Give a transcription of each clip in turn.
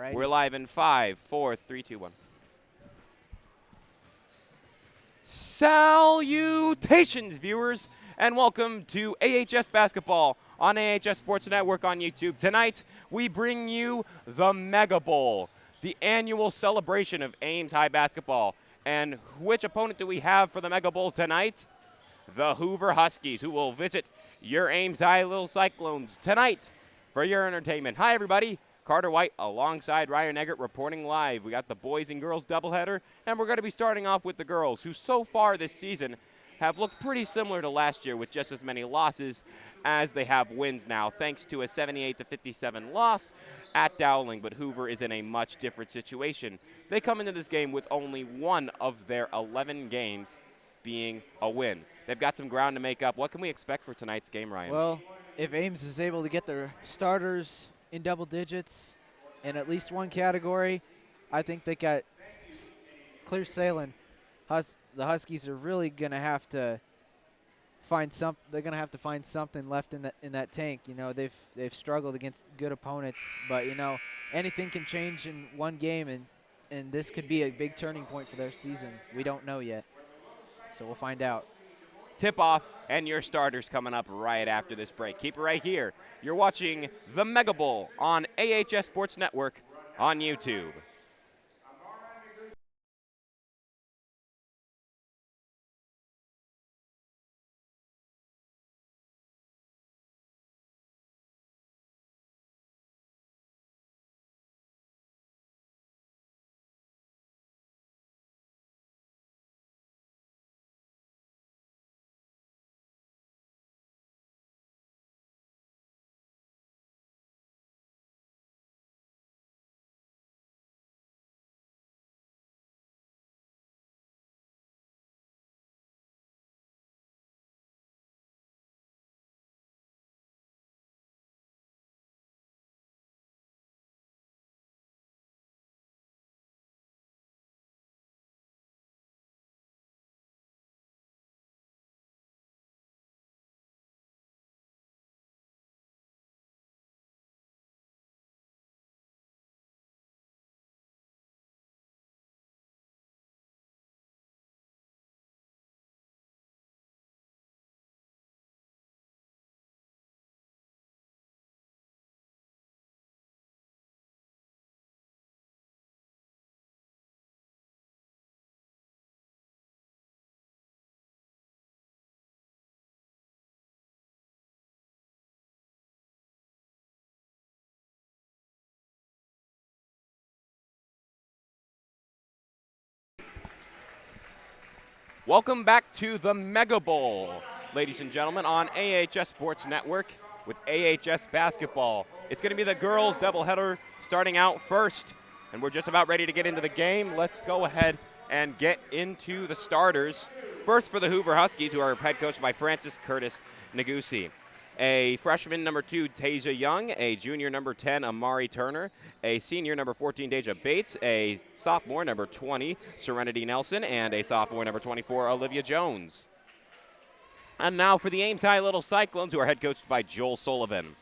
right. We're live in 5, 4, 3, 2, 1. Salutations, viewers, and welcome to AHS Basketball on AHS Sports Network on YouTube. Tonight, we bring you the Mega Bowl, the annual celebration of Ames High basketball. And which opponent do we have for the Mega Bowl tonight? The Hoover Huskies, who will visit your Ames High Little Cyclones tonight for your entertainment. Hi, everybody. Carter White alongside Ryan Eggert reporting live. We got the boys and girls doubleheader, and we're going to be starting off with the girls, who so far this season have looked pretty similar to last year with just as many losses as they have wins now, thanks to a 78-57 loss at Dowling. But Hoover is in a much different situation. They come into this game with only one of their 11 games being a win. They've got some ground to make up. What can we expect for tonight's game, Ryan? Well, if Ames is able to get their starters in double digits in at least one category, I think they got clear sailing. The Huskies are really going to have to find they're going to have to find something left in that tank. You know, they've struggled against good opponents, but you know, anything can change in one game, and this could be a big turning point for their season. We don't know yet, so we'll find out. Tip-off and your starters coming up right after this break. Keep it right here. You're watching the Mega Bowl on AHS Sports Network on YouTube. Welcome back to the Mega Bowl, ladies and gentlemen, on AHS Sports Network with AHS Basketball. It's going to be the girls doubleheader starting out first, and we're just about ready to get into the game. Let's go ahead and get into the starters. First for the Hoover Huskies, who are head coached by Francis Curtis Nagusi. A freshman, number 2, Tasia Young. A junior, number 10, Amari Turner. A senior, number 14, Deja Bates. A sophomore, number 20, Serenity Nelson. And a sophomore, number 24, Olivia Jones. And now for the Ames High Little Cyclones, who are head coached by Joel Sullivan.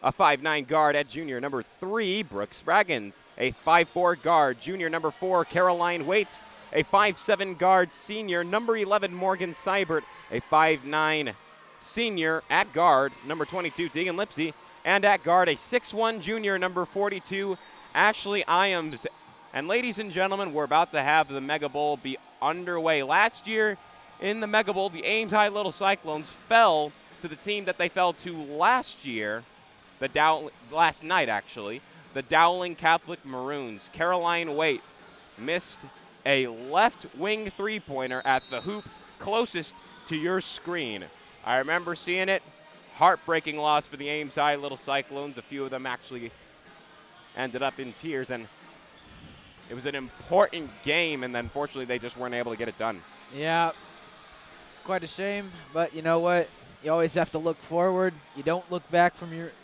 A 5'9 guard at junior, number 3, Brooke Spraggins. A 5'4 guard, junior, number 4, Caroline Waite. A 5'7 guard, senior, number 11, Morgan Seibert. A 5'9 senior at guard, number 22, Tegan Lipsy, and at guard, a 6'1 junior, number 42, Ashley Iams. And ladies and gentlemen, we're about to have the Mega Bowl be underway. Last year in the Mega Bowl, the Ames High Little Cyclones fell to the team that they fell to last year, last night actually, the Dowling Catholic Maroons. Caroline Waite missed a left wing three-pointer at the hoop closest to your screen. I remember seeing it. Heartbreaking loss for the Ames High Little Cyclones. A few of them actually ended up in tears, and it was an important game, and unfortunately they just weren't able to get it done. Yeah, quite a shame, but you know what? You always have to look forward. You don't look back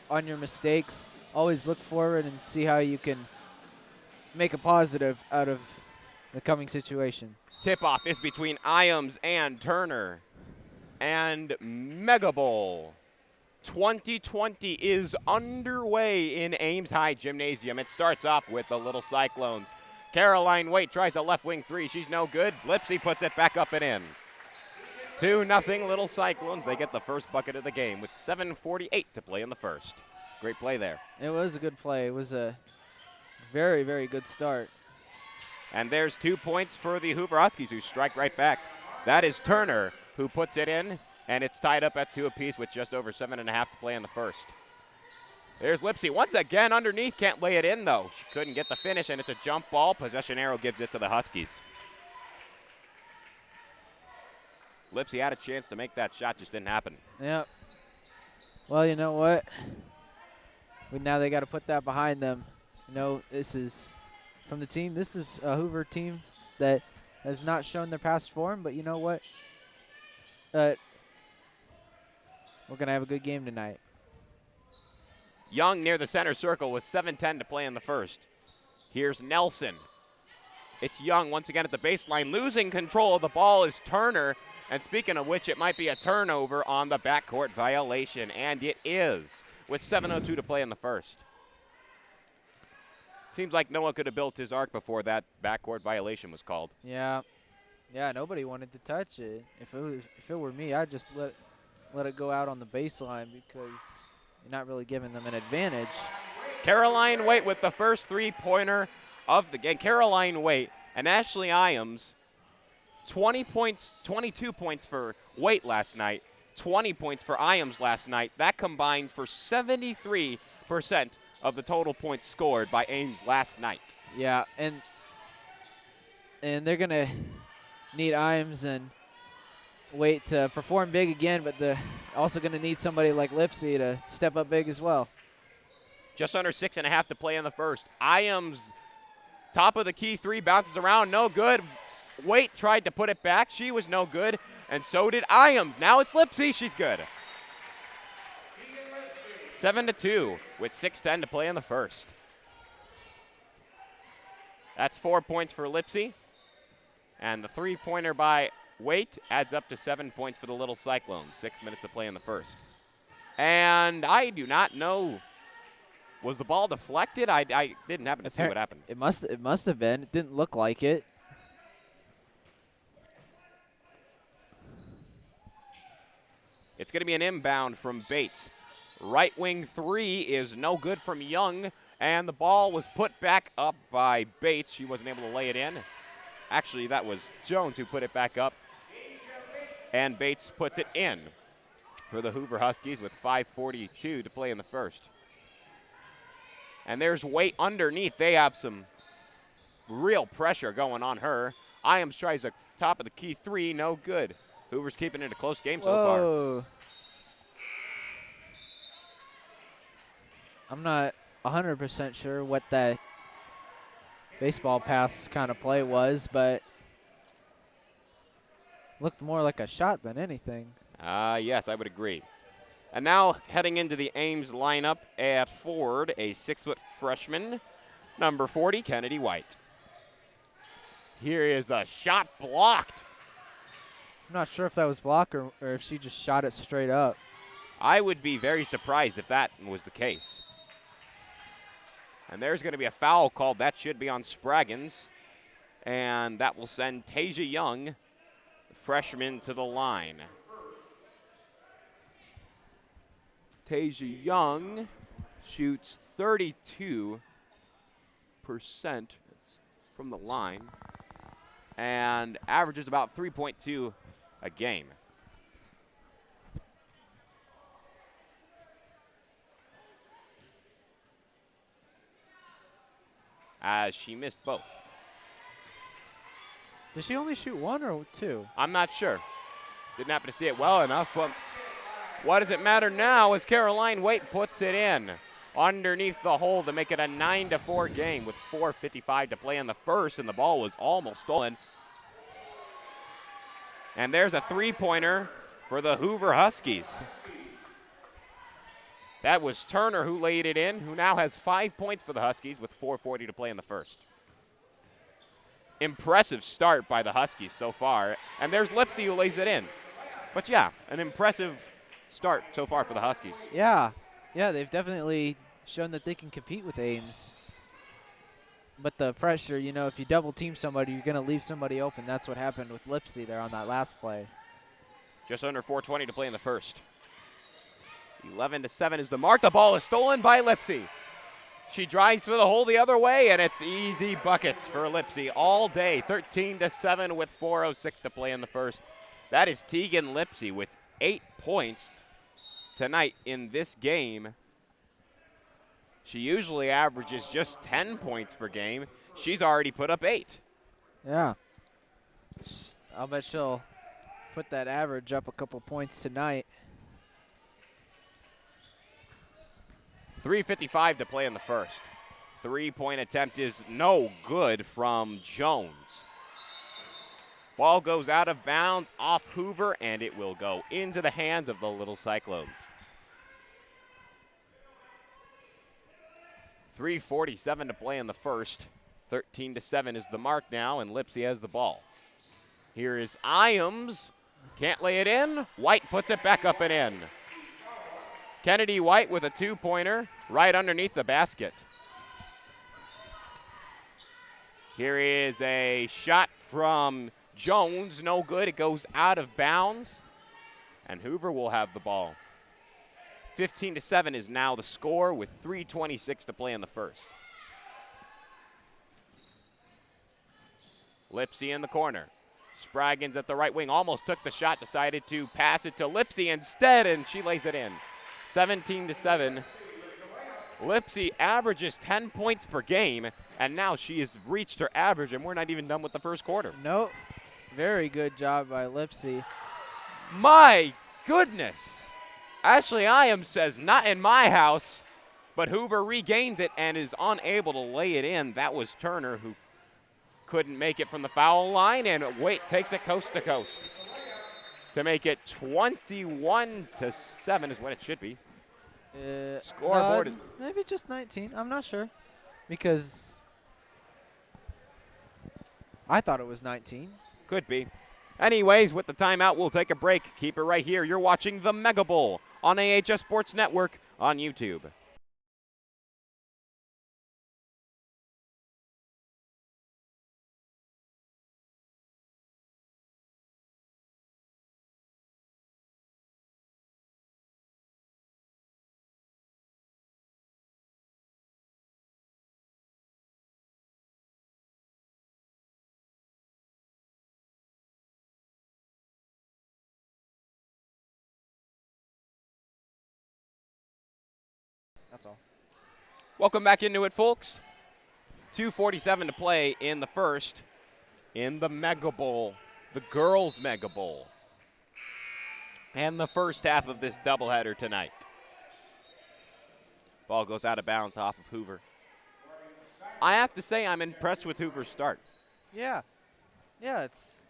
on your mistakes. Always look forward and see how you can make a positive out of the coming situation. Tip-off is between Iams and Turner. And Mega Bowl 2020 is underway in Ames High Gymnasium. It starts off with the Little Cyclones. Caroline Waite tries a left wing three. She's no good. Lipsy puts it back up and in. 2-0 Little Cyclones. They get the first bucket of the game with 7:48 to play in the first. Great play there. It was a good play. It was a very, very good start. And there's 2 points for the Hoover Huskies, who strike right back. That is Turner, who puts it in, and it's tied up at 2 apiece with just over 7.5 to play in the first. There's Lipsy once again underneath. Can't lay it in, though. She couldn't get the finish, and it's a jump ball. Possession arrow gives it to the Huskies. Lipsy had a chance to make that shot, just didn't happen. Yep. Well, you know what? Now they got to put that behind them. You know, this is from the team. This is a Hoover team that has not shown their past form, but you know what? We're going to have a good game tonight. Young near the center circle with 7:10 to play in the first. Here's Nelson. It's Young once again at the baseline. Losing control of the ball is Turner. And speaking of which, it might be a turnover on the backcourt violation, and it is, with 7:02 to play in the first. Seems like no one could have built his arc before that backcourt violation was called. Yeah. Yeah, nobody wanted to touch it. If it were me, I'd just let it go out on the baseline because you're not really giving them an advantage. Caroline Waite with the first three-pointer of the game. Caroline Waite and Ashley Iams, 20 points, 22 points for Waite last night, 20 points for Iams last night. That combines for 73% of the total points scored by Ames last night. Yeah, and they're going to need Iams and Waite to perform big again, but they're also going to need somebody like Lipsy to step up big as well. Just under 6.5 to play in the first. Iams, top of the key three, bounces around, no good. Waite tried to put it back. She was no good, and so did Iams. Now it's Lipsy. She's good. 7-2 with 6:10 to play in the first. That's 4 points for Lipsy, and the three-pointer by Waite adds up to 7 points for the Little Cyclones. 6 minutes to play in the first. And I do not know. Was the ball deflected? I didn't happen to see what happened. It must have been. It didn't look like it. It's going to be an inbound from Bates. Right wing three is no good from Young, and the ball was put back up by Bates. She wasn't able to lay it in. Actually, that was Jones who put it back up, and Bates puts it in for the Hoover Huskies with 5:42 to play in the first. And there's Waite underneath. They have some real pressure going on her. Iams tries a top of the key three, no good. Hoover's keeping it a close game so far. I'm not 100% sure what that baseball pass kind of play was, but looked more like a shot than anything. Yes, I would agree. And now heading into the Ames lineup at forward, a 6-foot freshman, number 40, Kennedy White. Here is a shot blocked. I'm not sure if that was blocked or if she just shot it straight up. I would be very surprised if that was the case. And there's going to be a foul called. That should be on Spraggins. And that will send Tasia Young, freshman, to the line. Tasia Young shoots 32% from the line and averages about 3.2 a game. As she missed both. Did she only shoot one or two? I'm not sure. Didn't happen to see it well enough, but what does it matter now as Caroline Waite puts it in underneath the hole to make it a 9-4 game with 4:55 to play in the first, and the ball was almost stolen. And there's a three-pointer for the Hoover Huskies. That was Turner who laid it in, who now has 5 points for the Huskies with 4:40 to play in the first. Impressive start by the Huskies so far. And there's Lipsy who lays it in. But yeah, an impressive start so far for the Huskies. Yeah, they've definitely shown that they can compete with Ames. But the pressure, if you double team somebody, you're going to leave somebody open. That's what happened with Lipsy there on that last play. Just under 4:20 to play in the first. 11-7 is the mark. The ball is stolen by Lipsy. She drives for the hole the other way, and it's easy buckets for Lipsy all day. 13-7 with 4:06 to play in the first. That is Tegan Lipsy with 8 points tonight in this game. She usually averages just 10 points per game. She's already put up 8. Yeah. I'll bet she'll put that average up a couple points tonight. 3:55 to play in the first. 3-point attempt is no good from Jones. Ball goes out of bounds off Hoover, and it will go into the hands of the Little Cyclones. 3:47 to play in the first. 13-7 is the mark now, and Lipsy has the ball. Here is Ames. Can't lay it in. White puts it back up and in. Kennedy White with a 2-pointer right underneath the basket. Here is a shot from Jones. No good. It goes out of bounds, and Hoover will have the ball. 15-7 is now the score with 3:26 to play in the first. Lipsy in the corner. Spraggins at the right wing almost took the shot, decided to pass it to Lipsy instead, and she lays it in. 17-7. Lipsy averages 10 points per game, and now she has reached her average, and we're not even done with the first quarter. Nope. Very good job by Lipsy. My goodness. Ashley Iams says, not in my house, but Hoover regains it and is unable to lay it in. That was Turner, who couldn't make it from the foul line, and Waite takes it coast to coast to make it 21-7 is what it should be. Scoreboard. Maybe just 19. I'm not sure, because I thought it was 19. Could be. Anyways, with the timeout, we'll take a break. Keep it right here. You're watching the Mega Bowl on AHS Sports Network on YouTube. That's all. Welcome back into it, folks. 2:47 to play in the first in the Mega Bowl, the girls' Mega Bowl, and the first half of this doubleheader tonight. Ball goes out of bounds off of Hoover. I have to say I'm impressed with Hoover's start. Yeah, it's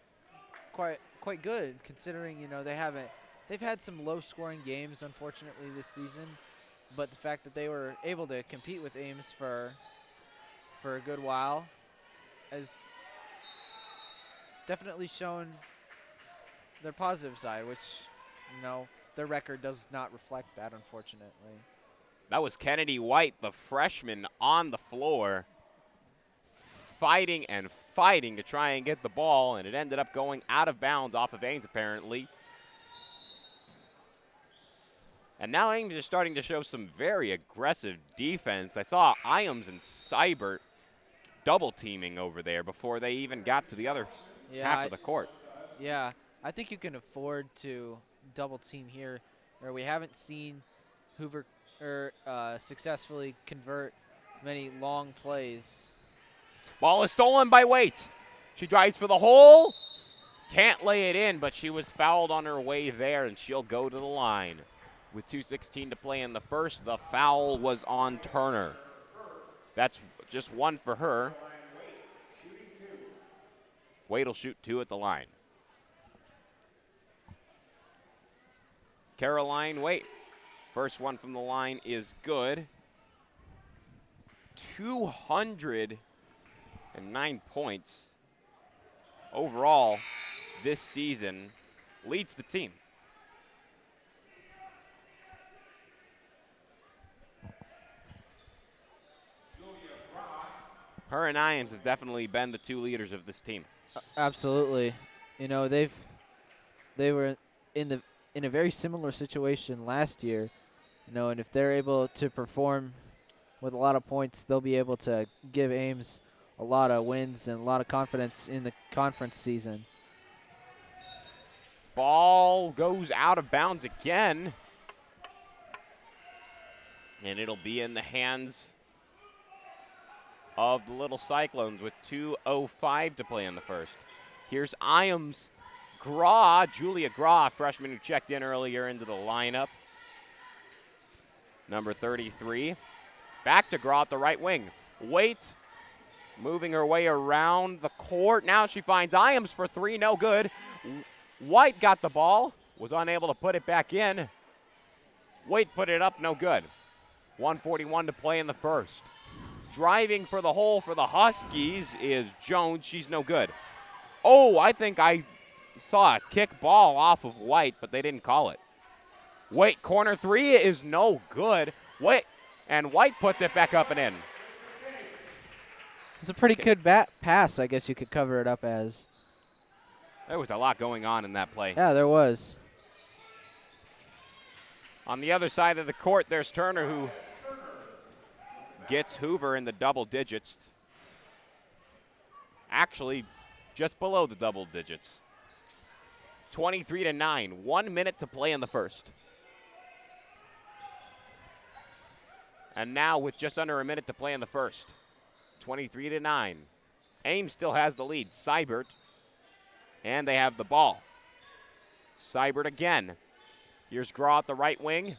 quite good considering they've had some low-scoring games unfortunately this season. But the fact that they were able to compete with Ames for a good while has definitely shown their positive side, which, their record does not reflect that, unfortunately. That was Kennedy White, the freshman, on the floor, fighting and fighting to try and get the ball, and it ended up going out of bounds off of Ames, apparently. And now Ames is starting to show some very aggressive defense. I saw Iams and Seibert double teaming over there before they even got to the other half of the court. Yeah, I think you can afford to double team here, or we haven't seen Hoover successfully convert many long plays. Ball is stolen by Waite. She drives for the hole. Can't lay it in, but she was fouled on her way there, and she'll go to the line. With 2:16 to play in the first, the foul was on Turner. That's just one for her. Waite will shoot 2 at the line. Caroline Waite. First one from the line is good. 209 points overall this season. Leads the team. Her and Ames have definitely been the two leaders of this team. Absolutely. You know, they were in a very similar situation last year. You know, and if they're able to perform with a lot of points, they'll be able to give Ames a lot of wins and a lot of confidence in the conference season. Ball goes out of bounds again. And it'll be in the hands of the little Cyclones with 2:05 to play in the first. Here's Ames. Julia Graw, freshman who checked in earlier into the lineup. Number 33. Back to Graw at the right wing. Waite moving her way around the court. Now she finds Ames for three, no good. White got the ball, was unable to put it back in. Waite put it up, no good. 1:41 to play in the first. Driving for the hole for the Huskies is Jones. She's no good. Oh, I think I saw a kick ball off of White, but they didn't call it. White corner three is no good. And White puts it back up and in. It's a pretty good pass, I guess you could cover it up as. There was a lot going on in that play. Yeah, there was. On the other side of the court, there's Turner, who gets Hoover in the double digits. Actually, just below the double digits. 23-9, 1 minute to play in the first. And now with just under a minute to play in the first, 23-9. Ames still has the lead. Seibert, and they have the ball. Seibert again. Here's Graw at the right wing.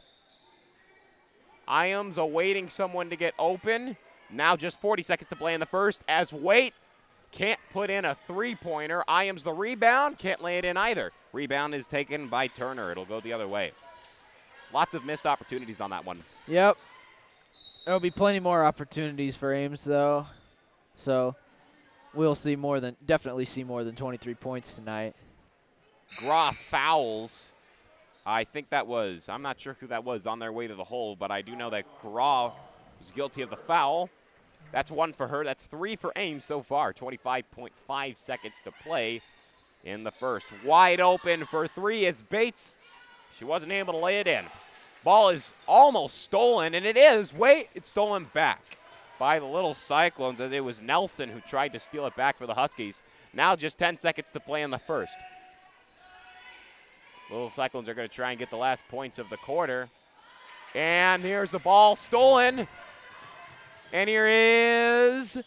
Ames awaiting someone to get open. Now just 40 seconds to play in the first as Waite can't put in a three-pointer. Ames the rebound, can't lay it in either. Rebound is taken by Turner. It'll go the other way. Lots of missed opportunities on that one. Yep. There'll be plenty more opportunities for Ames, though. So we'll definitely see more than 23 points tonight. Graw fouls. I think I'm not sure who that was on their way to the hole, but I do know that Graw was guilty of the foul. That's one for her. That's three for Ames so far. 25.5 seconds to play in the first. Wide open for three is Bates. She wasn't able to lay it in. Ball is almost stolen, and it is. Wait, it's stolen back by the little Cyclones, as it was Nelson who tried to steal it back for the Huskies. Now just 10 seconds to play in the first. Little Cyclones are going to try and get the last points of the quarter. And here's the ball stolen. And here is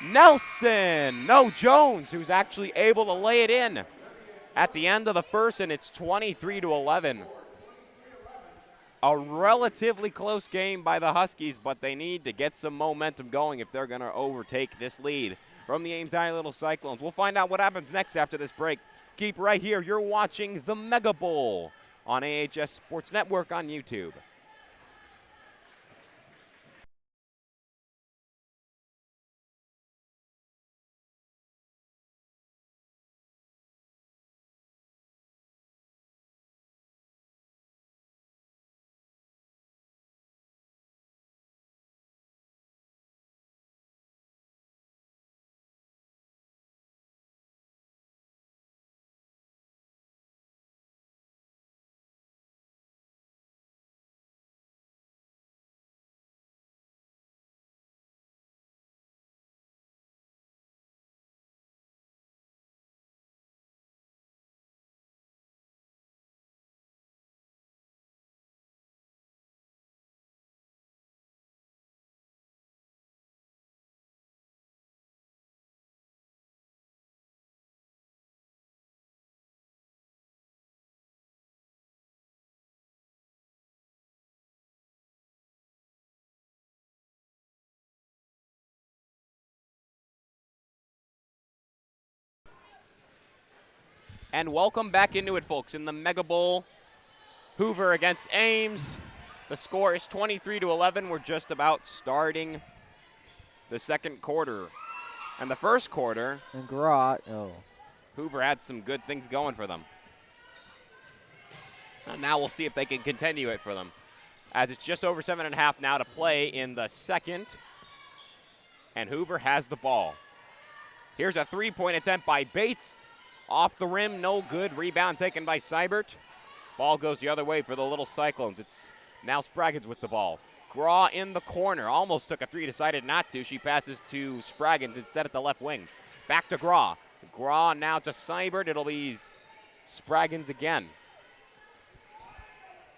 Nelson. No, Jones, who's actually able to lay it in at the end of the first, and it's 23-11. A relatively close game by the Huskies, but they need to get some momentum going if they're going to overtake this lead from the Ames High Little Cyclones. We'll find out what happens next after this break. Keep right here. You're watching the Mega Bowl on AHS Sports Network on YouTube. And welcome back into it, folks, in the Mega Bowl. Hoover against Ames. The score is 23-11. We're just about starting the second quarter. And the first quarter, And Graw, Hoover had some good things going for them. And now we'll see if they can continue it for them, as it's just over 7.5 now to play in the second. and Hoover has the ball. Here's a three-point attempt by Bates. Off the rim, no good. Rebound taken by Seibert. Ball goes the other way for the little Cyclones. It's now Spraggins with the ball. Graw in the corner. Almost took a three, decided not to. She passes to Spraggins instead at the left wing. Back to Graw. Graw now to Seibert. It'll be Spraggins again.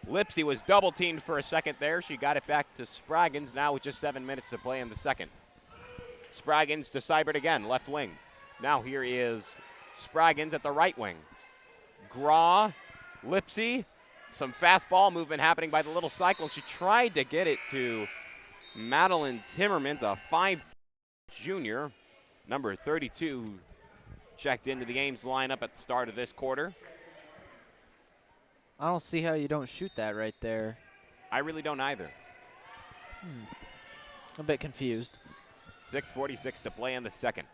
Lipsy was double teamed for a second there. She got it back to Spraggins now with just 7 minutes to play in the second. Spraggins to Seibert again, left wing. Now here is Spraggins at the right wing. Graw, Lipsy, some fastball movement happening by the little Cyclone. She tried to get it to Madeline Timmermans, a 5 junior, number 32, checked into the Ames lineup at the start of this quarter. I don't see how you don't shoot that right there. I really don't either. I'm a bit confused. 6:46 to play in the second.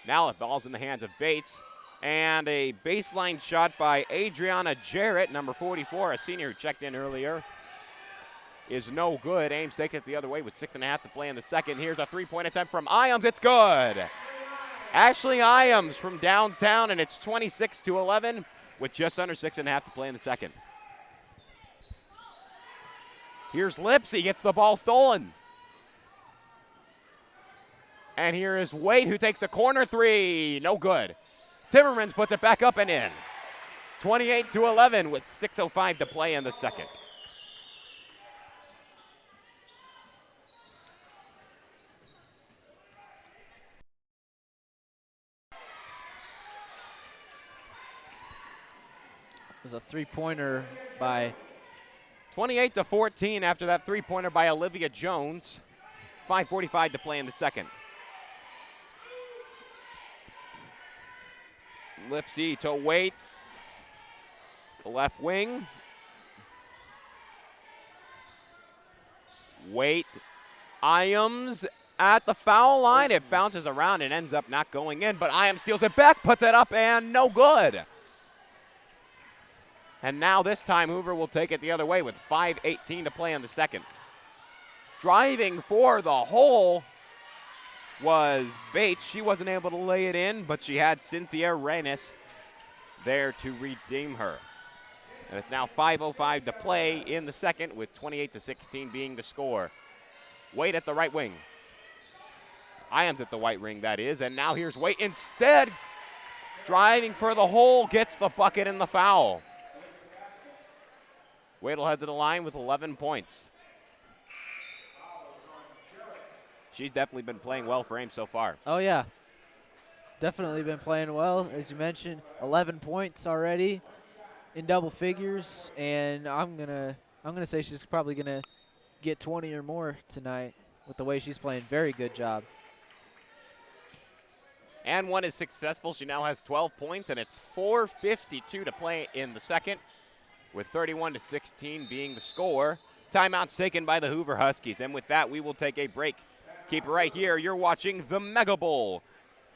Now the ball's in the hands of Bates. And a baseline shot by Adriana Jarrett, number 44, a senior who checked in earlier, is no good. Ames takes it the other way with 6.5 to play in the second. Here's a three-point attempt from Iams. It's good. Ashley Iams from downtown, and it's 26-11 with just under 6.5 to play in the second. Here's Lipsy, gets the ball stolen. And here is Waite, who takes a corner three. No good. Timmermans puts it back up and in. 28-11 with 6:05 to play in the second. It was a three-pointer by 28-14 after that three-pointer by Olivia Jones. 5:45 to play in the second. Lipsy to Waite. The left wing. Waite. Iams at the foul line. It bounces around and ends up not going in, but Iams steals it back, puts it up, and no good. And now this time Hoover will take it the other way with 5:18 to play in the second. Driving for the hole was Bates. She wasn't able to lay it in, but she had Cynthia Reynes there to redeem her. And it's now 5:05 to play in the second with 28-16 being the score. Waite at the right wing. Iams at the right wing, that is. And now here's Waite instead. Driving for the hole, gets the bucket and the foul. Waite will head to the line with 11 points. She's definitely been playing well for Ames so far. Oh, yeah. Definitely been playing well. As you mentioned, 11 points already in double figures, and I'm gonna say she's probably gonna get 20 or more tonight with the way she's playing. Very good job. And one is successful. She now has 12 points, and it's 4:52 to play in the second, with 31-16 being the score. Timeouts taken by the Hoover Huskies, and with that, we will take a break. Keep it right here. You're watching the Mega Bowl.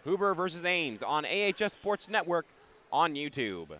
Hoover versus Ames on AHS Sports Network on YouTube.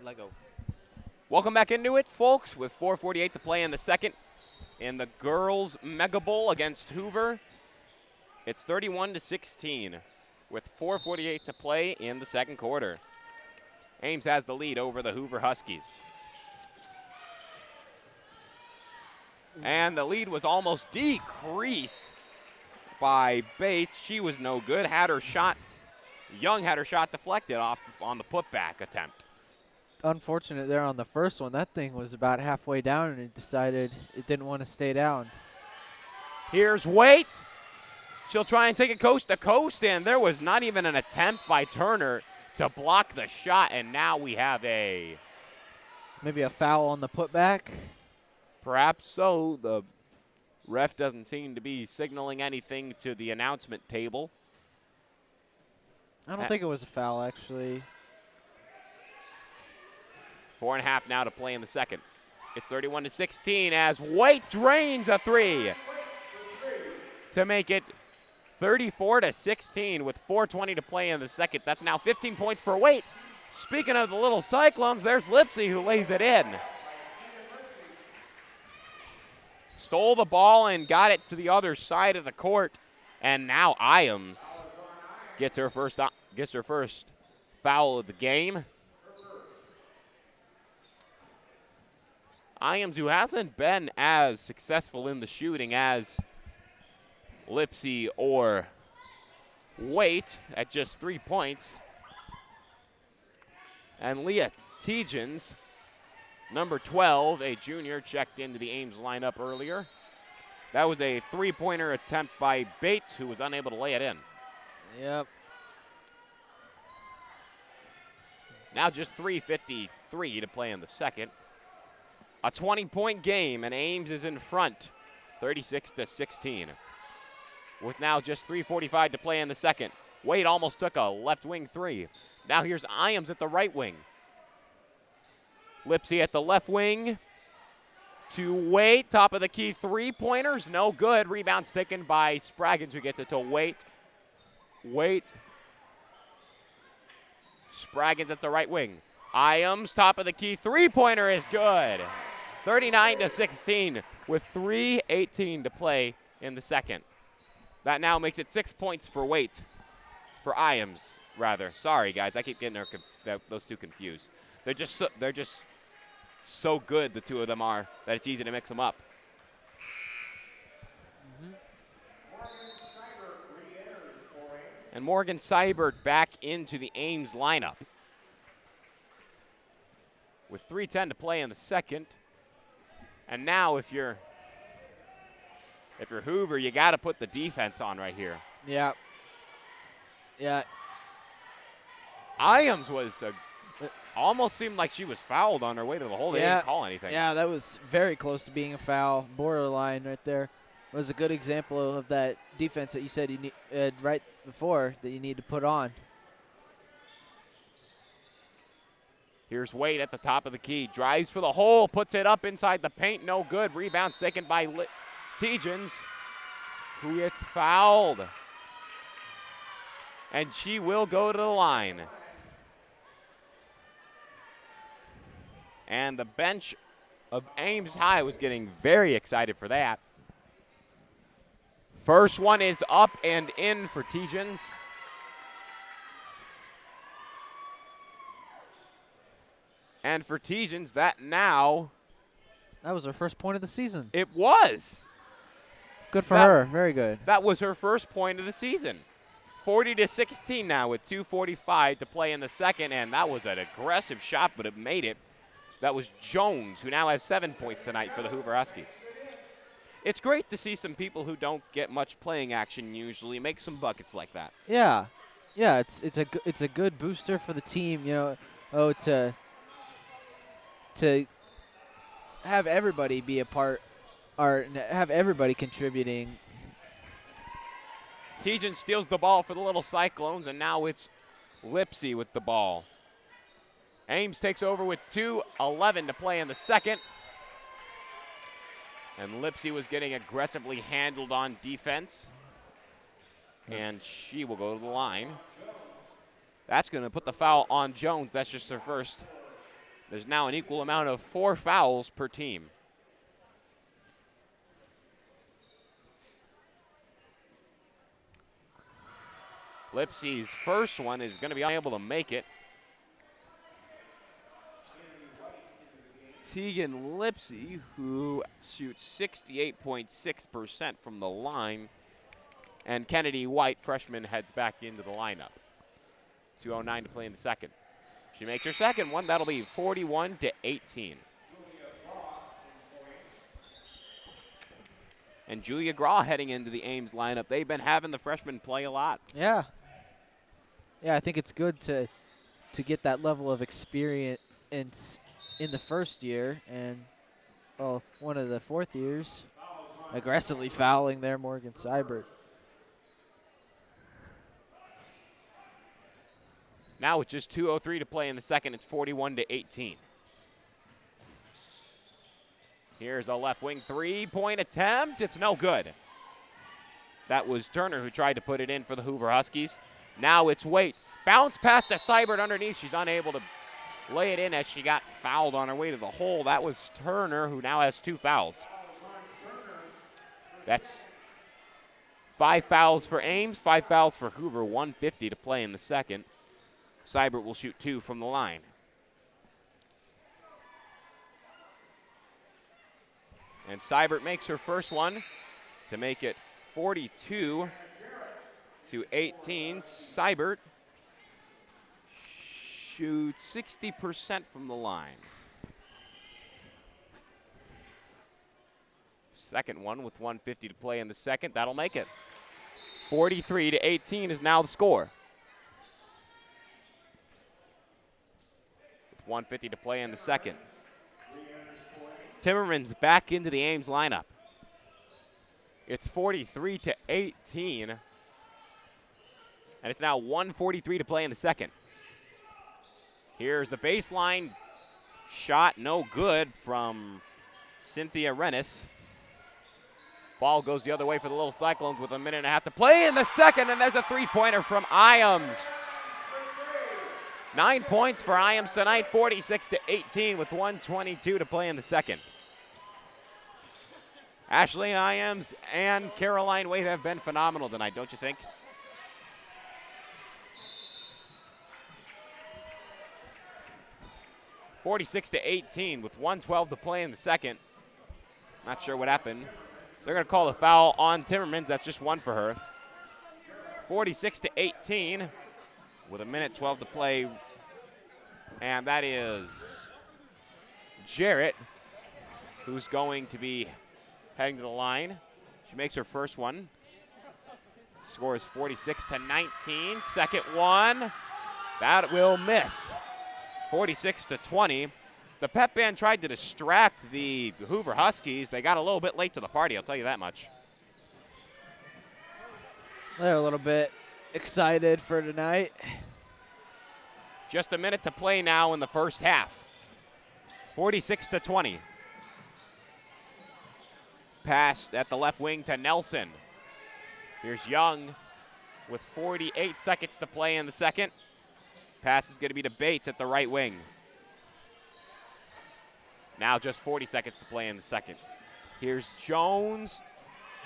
Lego. Welcome back into it, folks, with 4:48 to play in the second in the girls' Mega Bowl against Hoover. It's 31-16 with 4:48 to play in the second quarter. Ames has the lead over the Hoover Huskies. And the lead was almost decreased by Bates. She was no good. Young had her shot deflected off on the putback attempt. Unfortunate there on the first one. That thing was about halfway down and it decided it didn't want to stay down. Here's Waite. She'll try and take it coast to coast, and there was not even an attempt by Turner to block the shot, and now we have maybe a foul on the putback. Perhaps so. The ref doesn't seem to be signaling anything to the announcement table. I don't think it was a foul, actually. 4.5 now to play in the second. It's 31-16 as Waite drains a three to make it 34-16 with 4:20 to play in the second. That's now 15 points for Waite. Speaking of the little Cyclones, there's Lipsy who lays it in. Stole the ball and got it to the other side of the court, and now Ames gets her first foul of the game. Ames, who hasn't been as successful in the shooting as Lipsy or Waite at just 3 points. And Leah Tegens, number 12, a junior, checked into the Ames lineup earlier. That was a three-pointer attempt by Bates, who was unable to lay it in. Yep. Now just 3:53 to play in the second. A 20-point game, and Ames is in front, 36-16. With now just 3:45 to play in the second. Waite almost took a left wing three. Now here's Ames at the right wing. Lipsy at the left wing to Waite. Top of the key, three-pointers, no good. Rebounds taken by Spraggins, who gets it to Waite. Waite. Spraggins at the right wing. Ames, top of the key, three-pointer is good. 39-16 with 3:18 to play in the second. That now makes it 6 points for Waite. For Ames, rather. Sorry, guys, I keep getting those two confused. They're just so good, the two of them are, that it's easy to mix them up. And Morgan Seibert back into the Ames lineup. With 3:10 to play in the second. And now if you're Hoover, you got to put the defense on right here. Yeah. Yeah. Ames almost seemed like she was fouled on her way to the hole. They didn't call anything. Yeah, that was very close to being a foul. Borderline right there. It was a good example of that defense that you said you need right before that you need to put on. Here's Waite at the top of the key. Drives for the hole, puts it up inside the paint. No good. Rebound taken by Tegens, who gets fouled. And she will go to the line. And the bench of Ames High was getting very excited for that. First one is up and in for Tegens. And for Tegens, that was her first point of the season. It was. Good for her. Very good. That was her first point of the season. 40-16 now with 2:45 to play in the second, and that was an aggressive shot, but it made it. That was Jones, who now has 7 points tonight for the Hoover Huskies. It's great to see some people who don't get much playing action usually make some buckets like that. Yeah. Yeah, it's a good booster for the team, to have everybody be a part or have everybody contributing. Tegens steals the ball for the little Cyclones, and now it's Lipsy with the ball. Ames takes over with 2:11 to play in the second. And Lipsy was getting aggressively handled on defense. And she will go to the line. That's going to put the foul on Jones. That's just her first. There's now an equal amount of 4 fouls per team. Lipsy's first one is going to be unable to make it. Tegan Lipsy, who shoots 68.6% from the line. And Kennedy White, freshman, heads back into the lineup. 2:09 to play in the second. She makes her second one. That'll be 41-18. And Julia Graw heading into the Ames lineup. They've been having the freshmen play a lot. Yeah. Yeah, I think it's good to get that level of experience in the first year. And, well, one of the fourth years aggressively fouling there, Morgan Seibert. Now with just 2:03 to play in the second, it's 41-18. Here's a left wing three-point attempt. It's no good. That was Turner who tried to put it in for the Hoover Huskies. Now it's Waite. Bounce pass to Seibert underneath. She's unable to lay it in as she got fouled on her way to the hole. That was Turner, who now has 2 fouls. That's 5 fouls for Ames, 5 fouls for Hoover, 1:50 to play in the second. Seibert will shoot 2 from the line. And Seibert makes her first one to make it 42-18. Seibert shoots 60% from the line. Second one with 1:50 to play in the second. That'll make it. 43-18 is now the score. With 1:50 to play in the second. Timmerman's back into the Ames lineup. It's 43-18. And it's now 1:43 to play in the second. Here's the baseline shot, no good from Cynthia Rennis. Ball goes the other way for the little Cyclones with 1.5 minutes to play in the second, and there's a three-pointer from Ames. 9 points for Ames tonight, 46-18 with 1:22 to play in the second. Ashley Ames and Caroline Waite have been phenomenal tonight, don't you think? (46-18) with 1:12 to play in the second. Not sure what happened. They're going to call a foul on Timmermans. That's just one for her. 46-18 with 1:12 to play. And that is Jarrett, who's going to be heading to the line. She makes her first one. Score is 46-19. Second one, that will miss. 46-20. The pep band tried to distract the Hoover Huskies. They got a little bit late to the party, I'll tell you that much. They're a little bit excited for tonight. Just a minute to play now in the first half. 46-20. Pass at the left wing to Nelson. Here's Young with 48 seconds to play in the second. Pass is going to be to Bates at the right wing. Now just 40 seconds to play in the second. Here's Jones.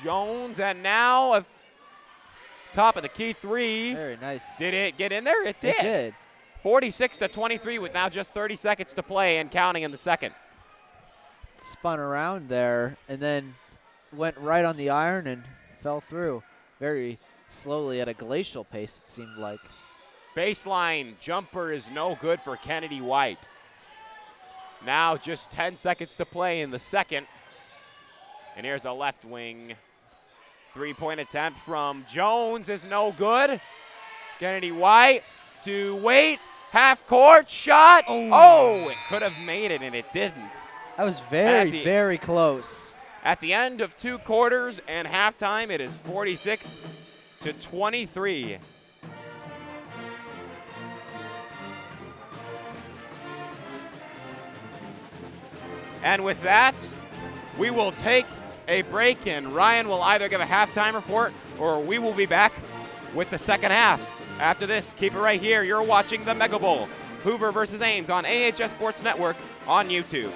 Jones, and now a top of the key three. Very nice. Did it get in there? It did. It did. 46-23 with now just 30 seconds to play and counting in the second. Spun around there and then went right on the iron and fell through very slowly at a glacial pace, it seemed like. Baseline jumper is no good for Kennedy White. Now just 10 seconds to play in the second. And here's a left wing three-point attempt from Jones is no good. Kennedy White to Waite. Half court shot. Oh, it could have made it and it didn't. That was very, very close. At the end of 2 quarters and halftime, it is 46-23. And with that, we will take a break, and Ryan will either give a halftime report or we will be back with the second half. After this, keep it right here. You're watching the Mega Bowl, Hoover versus Ames on AHS Sports Network on YouTube.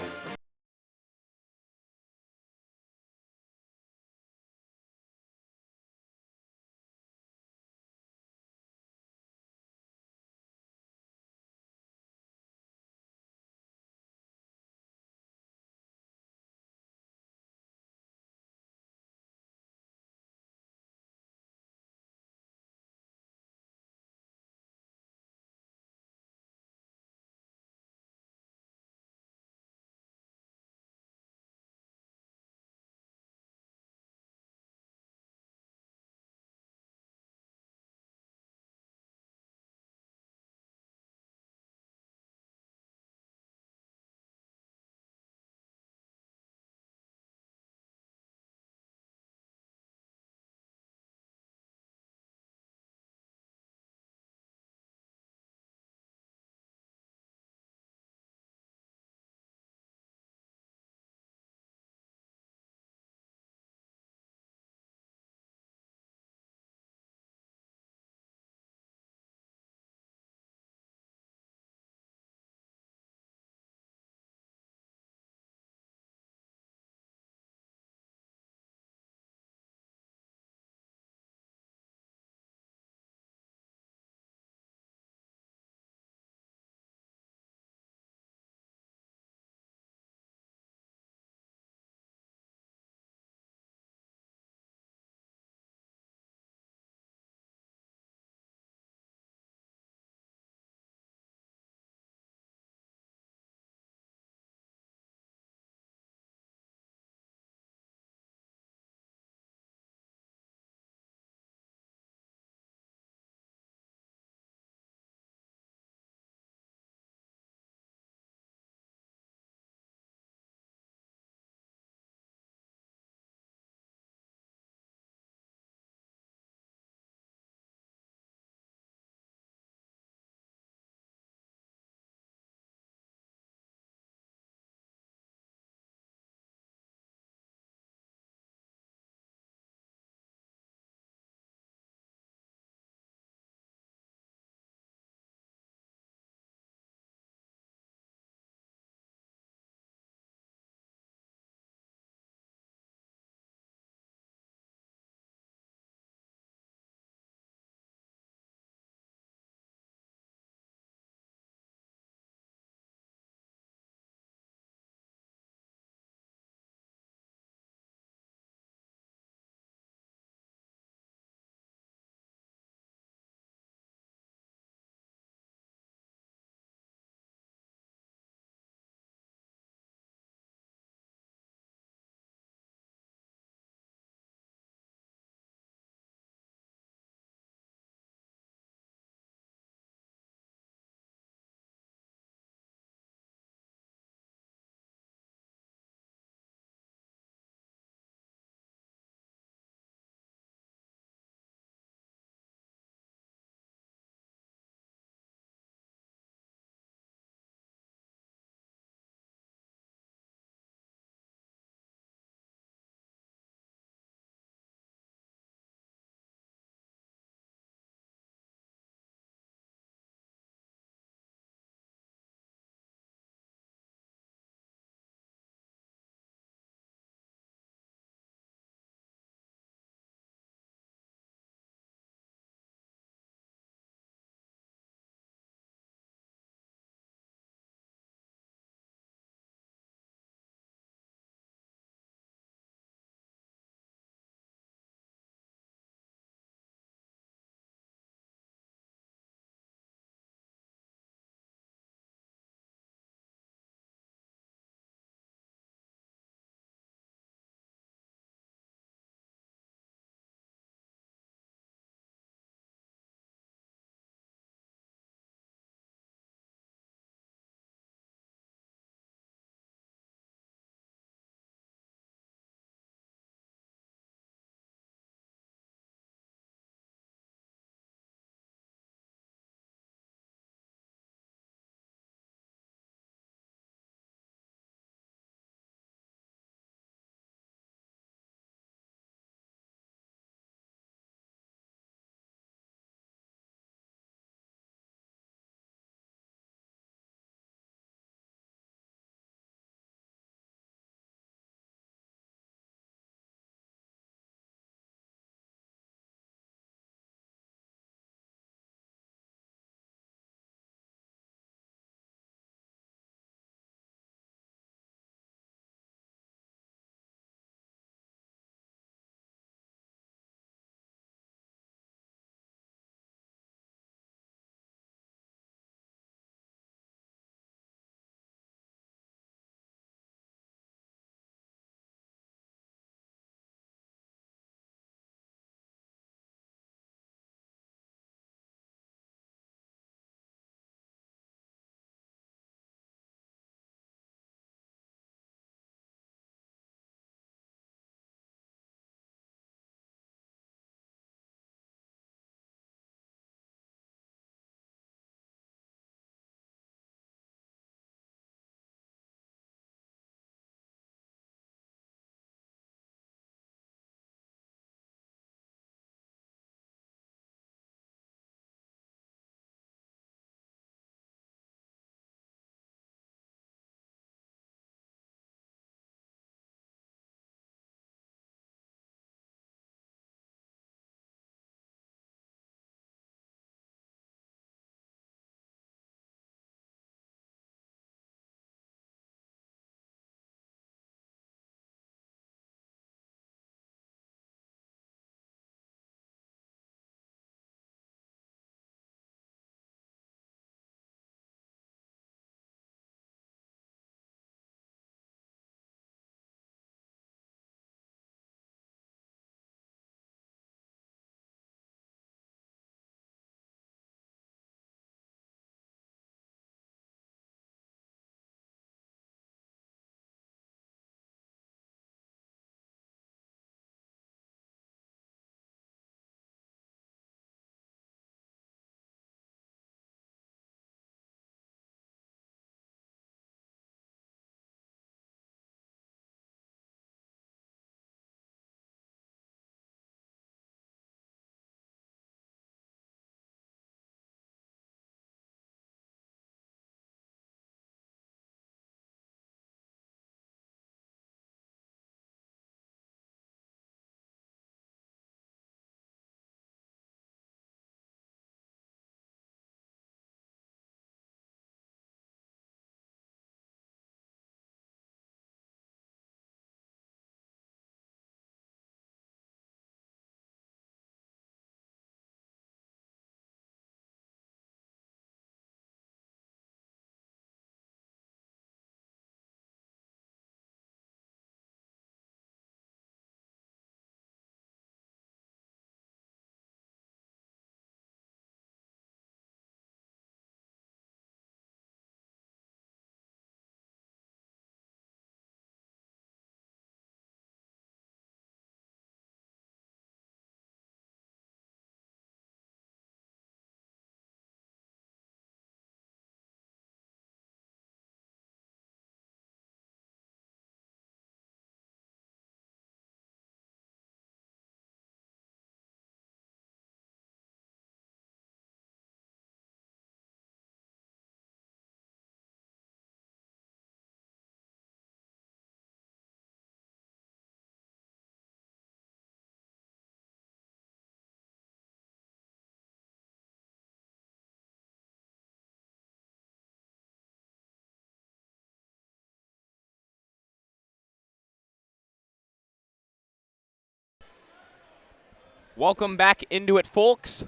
Welcome back into it, folks.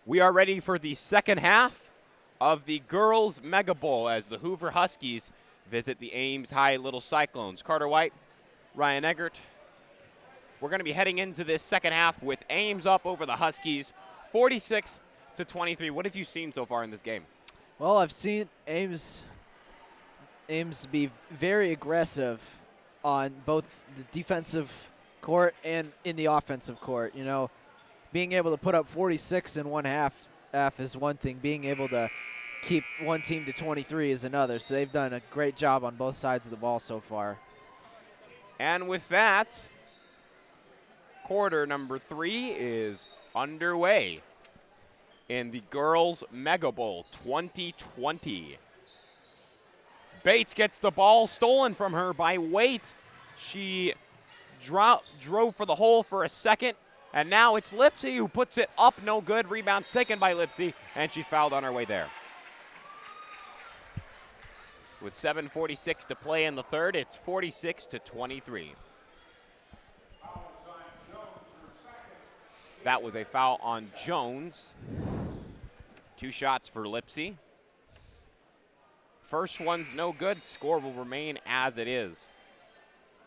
We are ready for the second half of the Girls Mega Bowl as the Hoover Huskies visit the Ames High Little Cyclones. Carter White, Ryan Eggert. We're going to be heading into this second half with Ames up over the Huskies, 46-23. What have you seen so far in this game? Well, I've seen Ames be very aggressive on both the defensive court and in the offensive court. You know, being able to put up 46 in one half is one thing. Being able to keep one team to 23 is another. So they've done a great job on both sides of the ball so far. And with that, quarter number 3 is underway in the Girls Mega Bowl 2020. Bates gets the ball stolen from her by Waite. She drove for the hole for a second, and now it's Lipsy who puts it up, no good. Rebound taken by Lipsy, and she's fouled on her way there. With 7:46 to play in the third, it's 46-23. That was a foul on Jones. 2 shots for Lipsy. First one's no good. Score will remain as it is.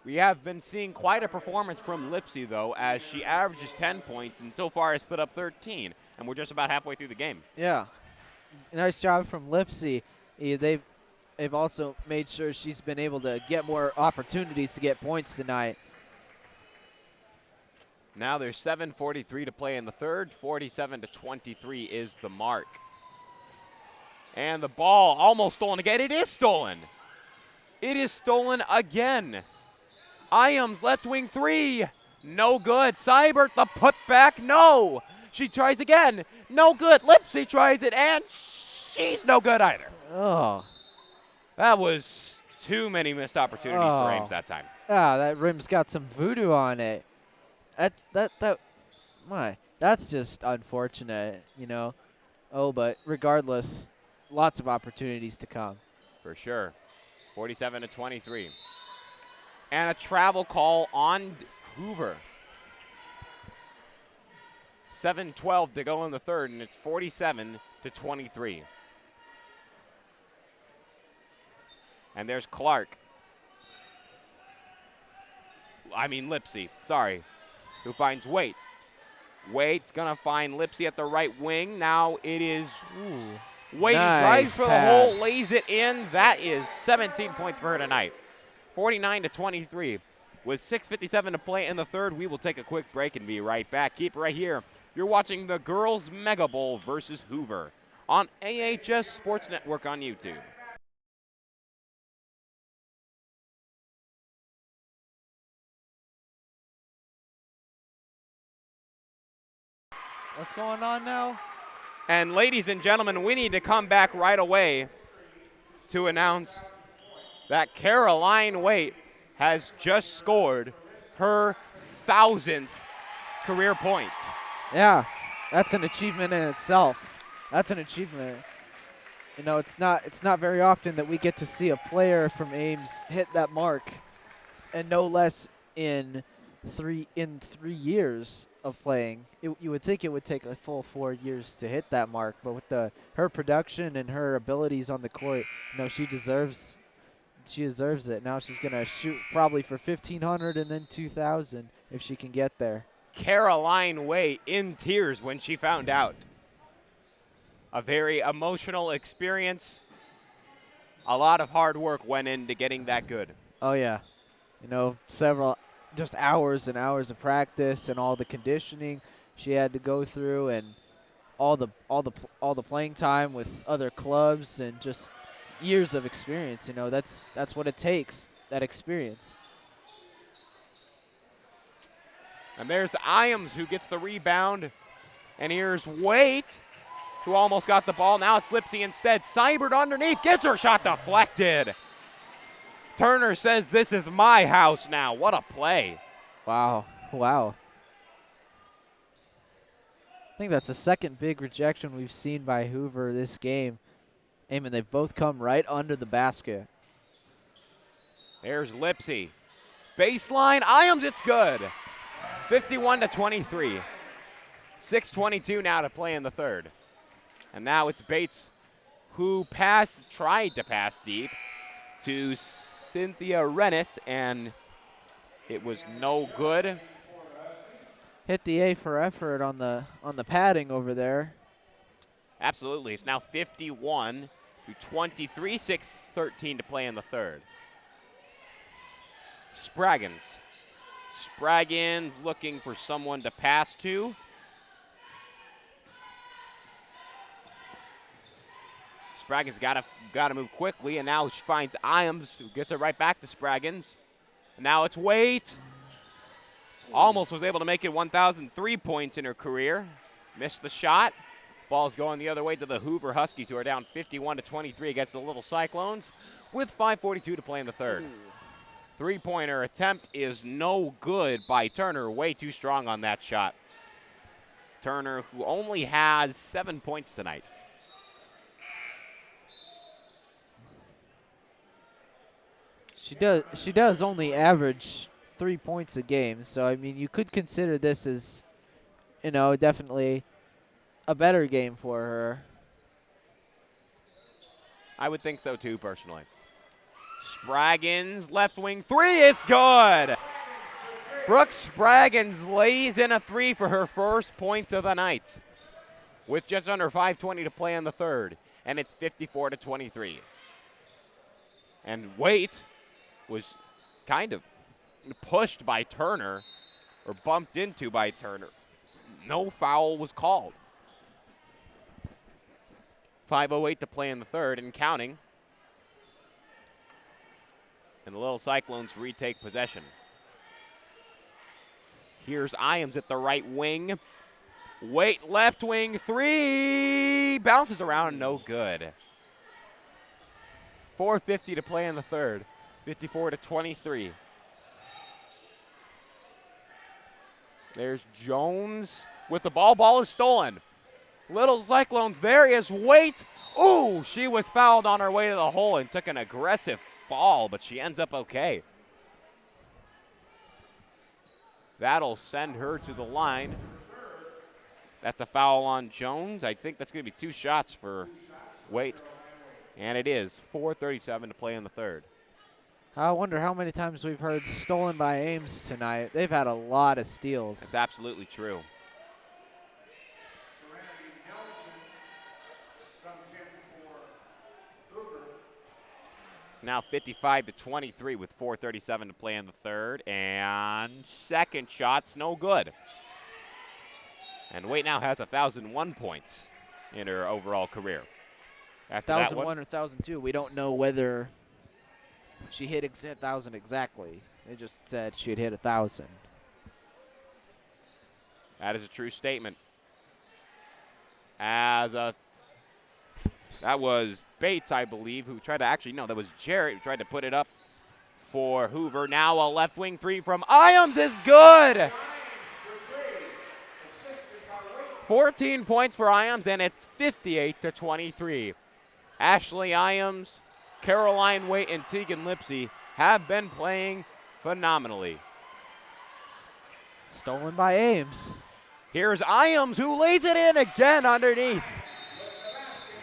We have been seeing quite a performance from Lipsy, though, as she averages 10 points and so far has put up 13. And we're just about halfway through the game. Yeah. Nice job from Lipsy. They've also made sure she's been able to get more opportunities to get points tonight. Now there's 7:43 to play in the third. 47-23 is the mark. And the ball almost stolen again. It is stolen. It is stolen again. Ames left wing 3. No good. Seibert the putback. No. She tries again. No good. Lipsy tries it, and she's no good either. Oh. That was too many missed opportunities for Ames that time. Ah, that rim's got some voodoo on it. That's just unfortunate, you know. Oh, but regardless, lots of opportunities to come. For sure. 47-23. And a travel call on Hoover. 7:12 to go in the third, and it's 47-23. And there's Lipsy, sorry, who finds Waite. Waite's going to find Lipsy at the right wing. Now it is Waite who drives for the hole, lays it in. That is 17 points for her tonight. 49-23. With 6:57 to play in the third, we will take a quick break and be right back. Keep it right here. You're watching the Girls Mega Bowl versus Hoover on AHS Sports Network on YouTube. What's going on now? And ladies and gentlemen, we need to come back right away to announce that Caroline Waite has just scored her 1,000th career point. Yeah, that's an achievement in itself. That's an achievement. You know, it's not very often that we get to see a player from Ames hit that mark, and no less in three years of playing. You would think it would take a full 4 years to hit that mark, but with her production and her abilities on the court, you know, she deserves it. Now she's gonna shoot probably for 1,500 and then 2,000 if she can get there. Caroline Waite in tears when she found out. A very emotional experience. A lot of hard work went into getting that good. Oh yeah, you know, just hours and hours of practice and all the conditioning she had to go through, and all the playing time with other clubs, and just years of experience. You know, that's what it takes, that experience. And there's Ames who gets the rebound, and here's Waite who almost got the ball. Now it's Lipsy instead. Seibert underneath, gets her shot deflected. Turner says, "This is my house now." What a play. Wow. I think that's the second big rejection we've seen by Hoover this game. And they've both come right under the basket. There's Lipsy. Baseline, Ames, it's good. 51-23. 6:22 now to play in the third. And now it's Bates who tried to pass deep to Cynthia Rennis, and it was no good. Hit the A for effort on the padding over there. Absolutely. It's now 51 to 23, 6:13 to play in the third. Spraggins. Spraggins looking for someone to pass to. Spraggins got to move quickly, and now she finds Ames, who gets it right back to Spraggins. And now it's Waite. Almost was able to make it 1,003 points in her career. Missed the shot. Ball's going the other way to the Hoover Huskies, who are down 51 to 23 against the Little Cyclones, with 5:42 to play in the third. Three-pointer attempt is no good by Turner. Way too strong on that shot. Turner, who only has 7 points tonight. She does only average 3 points a game, so I mean you could consider this as, definitely a better game for her. I would think so too, personally. Spraggins, left wing three is good. Brooke Spraggins lays in a three for her first points of the night, with just under 5:20 to play in the third, and it's 54 to 23. And Waite was kind of pushed by Turner, or bumped into by Turner. No foul was called. 5:08 to play in the third and counting. And the Little Cyclones retake possession. Here's Ames at the right wing. Waite, left wing, three. Bounces around, no good. 4:50 to play in the third. 54 to 23. There's Jones with the ball. Ball is stolen. Little Cyclones, there is Waite. Ooh, she was fouled on her way to the hole and took an aggressive fall, but she ends up okay. That'll send her to the line. That's a foul on Jones. I think that's going to be 2 shots for Waite. And it is 4:37 to play in the third. I wonder how many times we've heard stolen by Ames tonight. They've had a lot of steals. That's absolutely true. It's now 55 to 23 with 4:37 to play in the third. And second shot's no good. And Waite now has 1,001 points in her overall career. After 1,001 that or 1,002. We don't know whether she hit 1,000 exactly. They just said she'd hit 1,000. That is a true statement. That was Bates, I believe, who tried to that was Jarrett who tried to put it up for Hoover. Now a left wing three from Ames is good. 14 points for Ames, and it's 58 to 23. Ashley Ames, Caroline Waite, and Tegan Lipsey have been playing phenomenally. Stolen by Ames. Here's Ames, who lays it in again underneath.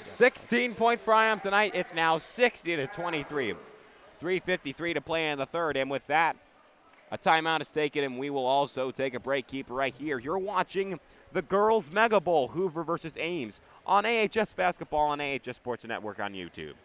16 points for Ames tonight. It's now 60 to 23. 3:53 to play in the third, and with that, a timeout is taken, and we will also take a break. Keep it right here. You're watching the Girls Mega Bowl, Hoover versus Ames, on AHS Basketball and AHS Sports Network on YouTube.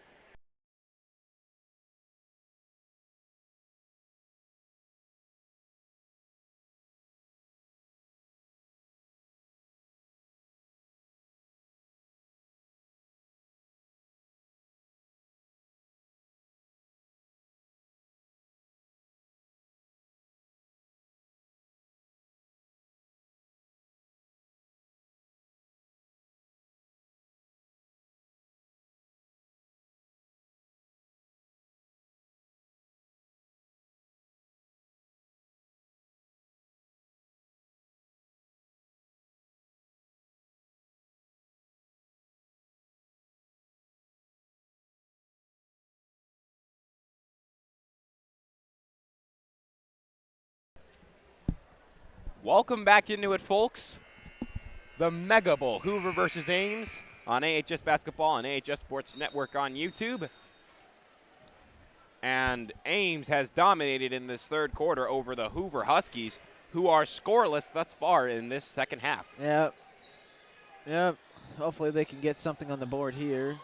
Welcome back into it, folks. the Mega Bowl, Hoover versus Ames on AHS Basketball and AHS Sports Network on YouTube. And Ames has dominated in this third quarter over the Hoover Huskies, who are scoreless thus far in this second half. Yep. Yep. Hopefully they can get something on the board here.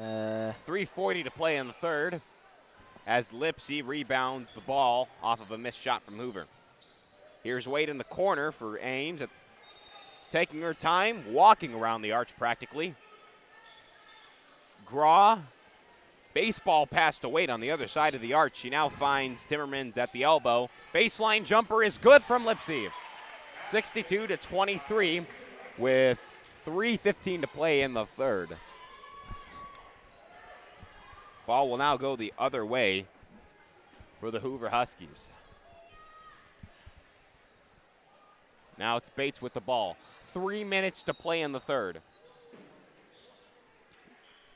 3:40 to play in the third as Lipsy rebounds the ball off of a missed shot from Hoover. Here's Wade in the corner for Ames, taking her time, walking around the arch practically. Graw, baseball pass to Wade on the other side of the arch. She now finds Timmermans at the elbow. Baseline jumper is good from Lipsy. 62-23 with 3:15 to play in the third. Ball will now go the other way for the Hoover Huskies. Now it's Bates with the ball. 3 minutes to play in the third.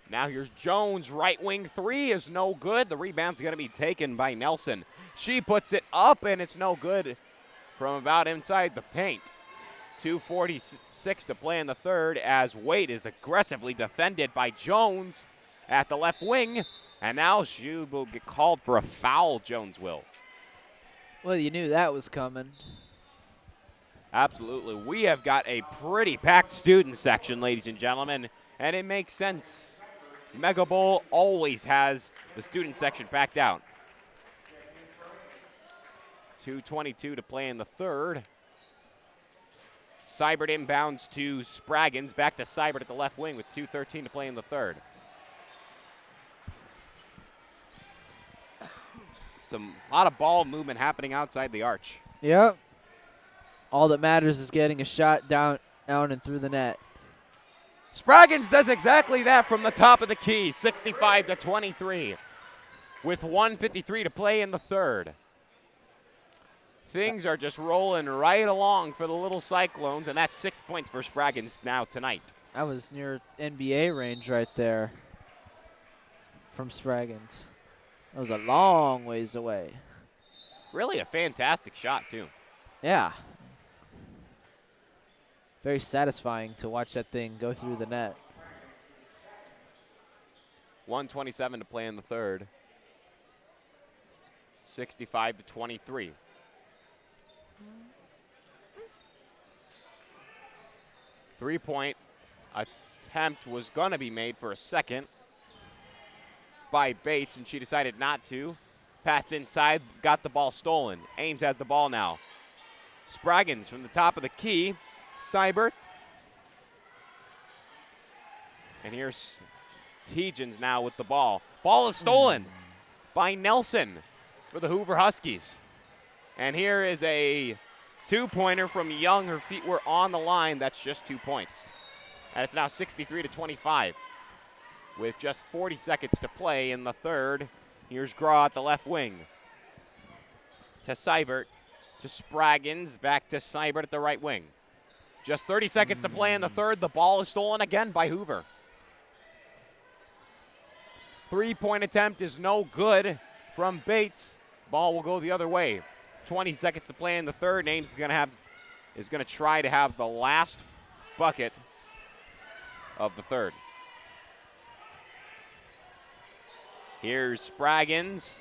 Now here's Jones, right wing three is no good. The rebound's going to be taken by Nelson. She puts it up, and it's no good from about inside the paint. 2:46 to play in the third as Wade is aggressively defended by Jones at the left wing. And now she will get called for a foul, Jones will. Well, you knew that was coming. Absolutely. We have got a pretty packed student section, ladies and gentlemen, and it makes sense. Mega Bowl always has the student section packed out. 2:22 to play in the third. Seibert inbounds to Spraggins, back to Seibert at the left wing with 2:13 to play in the third. A lot of ball movement happening outside the arch. Yep. All that matters is getting a shot down and through the net. Spraggins does exactly that from the top of the key, 65-23, with 1:53 to play in the third. Things are just rolling right along for the little Cyclones, and that's 6 points for Spraggins now tonight. That was near NBA range right there from Spraggins. That was a long ways away. Really a fantastic shot, too. Yeah. Very satisfying to watch that thing go through the net. 1:27 to play in the third. 65-23. Three-point attempt was going to be made for a second by Bates, and she decided not to. Passed inside, got the ball stolen. Ames has the ball now. Spraggins from the top of the key. Seibert. And here's Tegens now with the ball. Ball is stolen by Nelson for the Hoover Huskies. And here is a two-pointer from Young. Her feet were on the line. That's just 2 points. And it's now 63-25 with just 40 seconds to play in the third. Here's Graw at the left wing. To Seibert, to Spraggins, back to Seibert at the right wing. Just 30 seconds to play in the third. The ball is stolen again by Hoover. Three-point attempt is no good from Bates. Ball will go the other way. 20 seconds to play in the third. Ames is going to try to have the last bucket of the third. Here's Spraggins.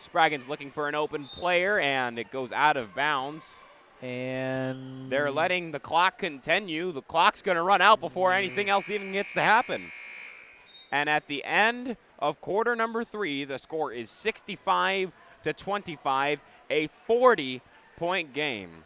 Spraggins looking for an open player, and it goes out of bounds. And they're letting the clock continue. The clock's going to run out before anything else even gets to happen. And at the end of quarter number 3, the score is 65-25, a 40-point game.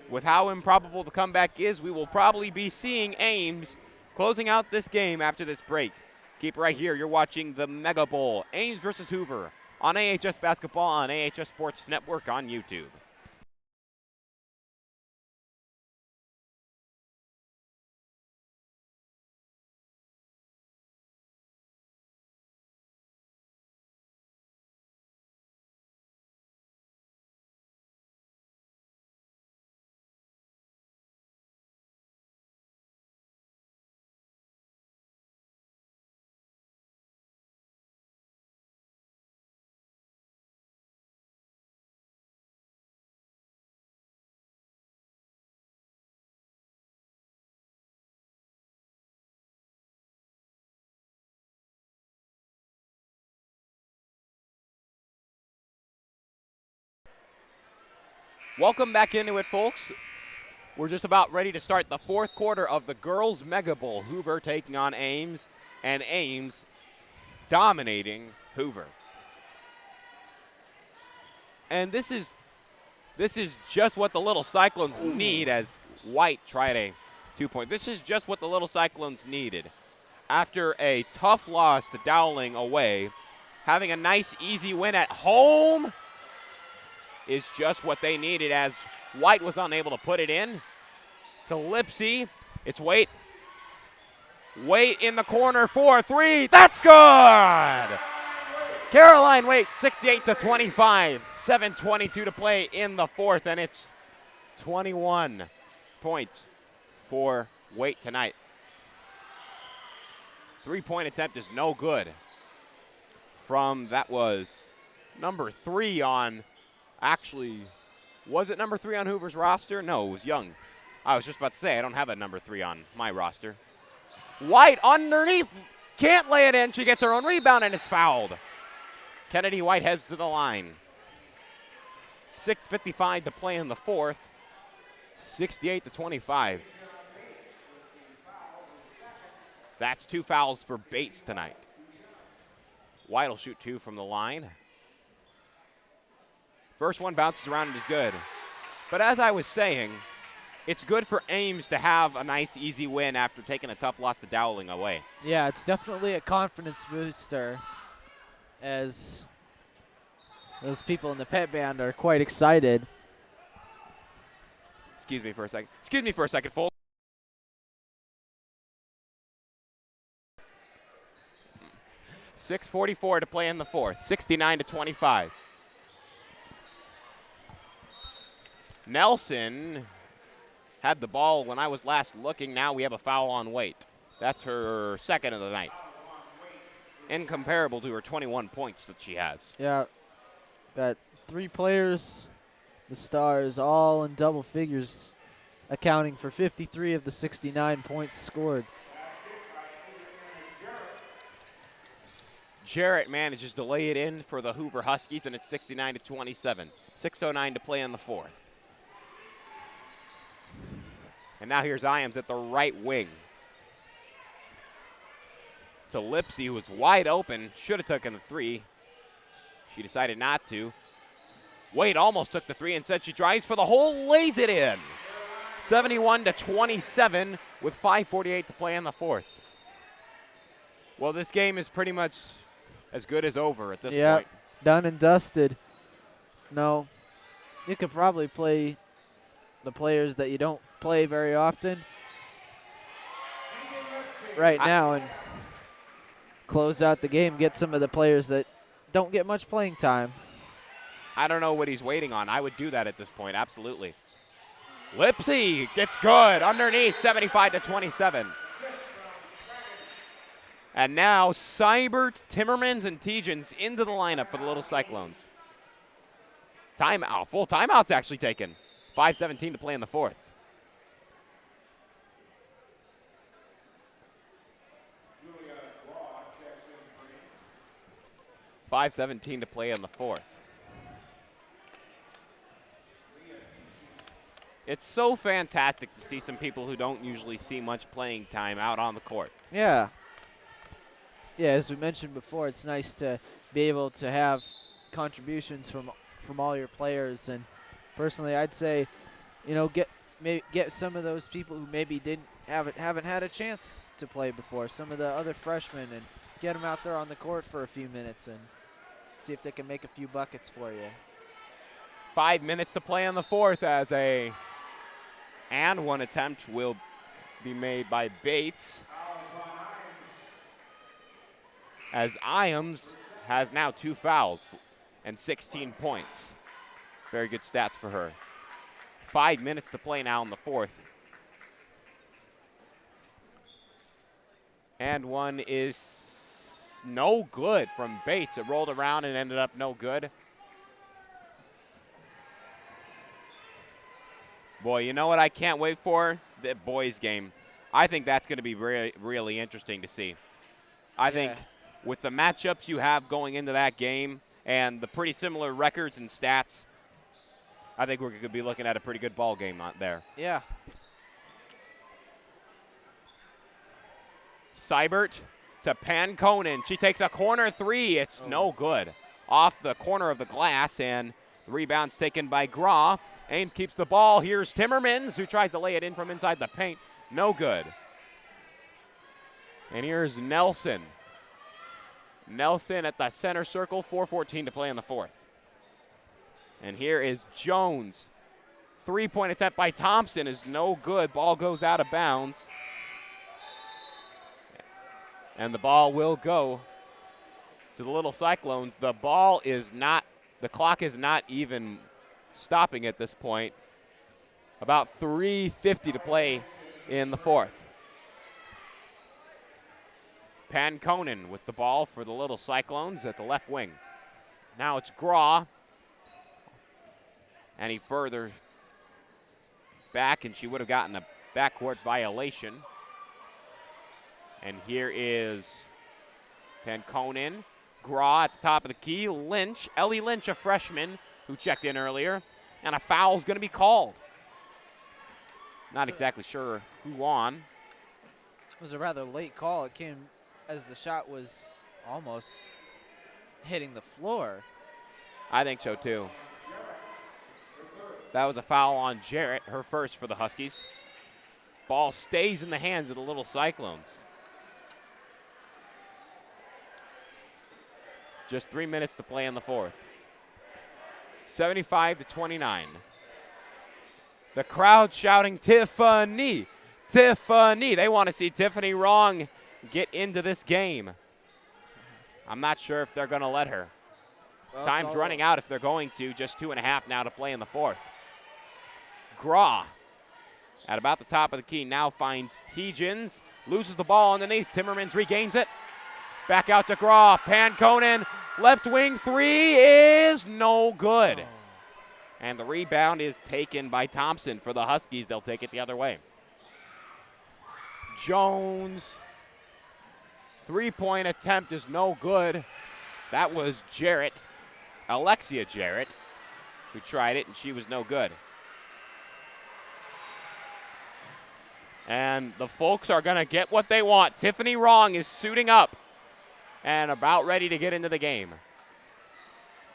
With how improbable the comeback is, we will probably be seeing Ames closing out this game after this break. Keep right here. You're watching the Mega Bowl, Ames versus Hoover, on AHS Basketball on AHS Sports Network on YouTube. Welcome back into it, folks. We're just about ready to start the fourth quarter of the Girls Mega Bowl. Hoover taking on Ames, and Ames dominating Hoover. And this is just what the little Cyclones need as White tried a 2-point. This is just what the little Cyclones needed. After a tough loss to Dowling away, having a nice, easy win at home is just what they needed as White was unable to put it in. To Lipsy, it's Waite. Waite in the corner for 3. That's good! Caroline Waite, 68-25. 7:22 to play in the fourth, and it's 21 points for Waite tonight. 3-point attempt is no good. That was number 3 on, actually, was it number 3 on Hoover's roster? No, it was Young. I was just about to say, I don't have a number 3 on my roster. White underneath, can't lay it in. She gets her own rebound and is fouled. Kennedy White heads to the line. 6:55 to play in the fourth. 68-25. That's 2 fouls for Bates tonight. White will shoot 2 from the line. First one bounces around and is good. But as I was saying, it's good for Ames to have a nice, easy win after taking a tough loss to Dowling away. Yeah, it's definitely a confidence booster, as those people in the pet band are quite excited. Excuse me for a second, folks. 6:44 to play in the fourth. 69-25. Nelson had the ball when I was last looking. Now we have a foul on Waite. That's her second of the night. Incomparable to her 21 points that she has. Yeah, got 3 players, the Stars, all in double figures, accounting for 53 of the 69 points scored. Jarrett manages to lay it in for the Hoover Huskies, and it's 69-27. 6:09 to play in the fourth. And now here's Iams at the right wing. To Lipsy, who was wide open, should have taken the 3. She decided not to. Waite almost took the 3 and said she tries for the hole, lays it in. 71-27 with 5:48 to play in the fourth. Well, this game is pretty much as good as over at this point. Done and dusted. No, you could probably play the players that you don't play very often right now and close out the game, get some of the players that don't get much playing time. I don't know what he's waiting on. I would do that at this point, absolutely. Lipsy gets good underneath, 75-27. And now Seibert, Timmermans, and Tegens into the lineup for the Little Cyclones. Timeout, full timeout's actually taken. 5:17 to play in the fourth. $5:17 to play in the fourth. It's so fantastic to see some people who don't usually see much playing time out on the court. Yeah. Yeah, as we mentioned before, it's nice to be able to have contributions from all your players. And personally, I'd say, you know, get some of those people who maybe haven't had a chance to play before, some of the other freshmen, and get them out there on the court for a few minutes and see if they can make a few buckets for you. 5 minutes to play in the fourth as one attempt will be made by Bates. As Iams has now 2 fouls and 16 points. Very good stats for her. 5 minutes to play now in the fourth. And one is no good from Bates. It rolled around and ended up no good. Boy, you know what I can't wait for? The boys game. I think that's going to be really interesting to see. I think with the matchups you have going into that game and the pretty similar records and stats, I think we're going to be looking at a pretty good ball game out there. Yeah. Seibert to Panconen. She takes a corner three. It's no good. Off the corner of the glass, and the rebound's taken by Graw. Ames keeps the ball. Here's Timmermans, who tries to lay it in from inside the paint. No good. And here's Nelson. Nelson at the center circle, 4:14 to play in the fourth. And here is Jones. Three-point attempt by Thompson is no good. Ball goes out of bounds. And the ball will go to the Little Cyclones. The clock is not even stopping at this point. About 3:50 to play in the fourth. Panconen with the ball for the Little Cyclones at the left wing. Now it's Graw. Any further back, and she would have gotten a backcourt violation. And here is Panconen. Graw at the top of the key. Lynch, Ellie Lynch, a freshman who checked in earlier. And a foul's going to be called. Not exactly sure who on. It was a rather late call. It came as the shot was almost hitting the floor. I think so, too. That was a foul on Jarrett, her first for the Huskies. Ball stays in the hands of the Little Cyclones. Just 3 minutes to play in the fourth. 75-29. The crowd shouting, Tiffany, Tiffany. They want to see Tiffany Wrong get into this game. I'm not sure if they're going to let her. Well, Time's running out if they're going to. Just 2.5 now to play in the fourth. Graw at about the top of the key now finds Tegens. Loses the ball underneath. Timmermans regains it. Back out to Graw. Panconen, left wing three is no good. And the rebound is taken by Thompson for the Huskies. They'll take it the other way. Jones, three-point attempt is no good. That was Jarrett, Alexia Jarrett, who tried it, and she was no good. And the folks are going to get what they want. Tiffany Wrong is suiting up and about ready to get into the game.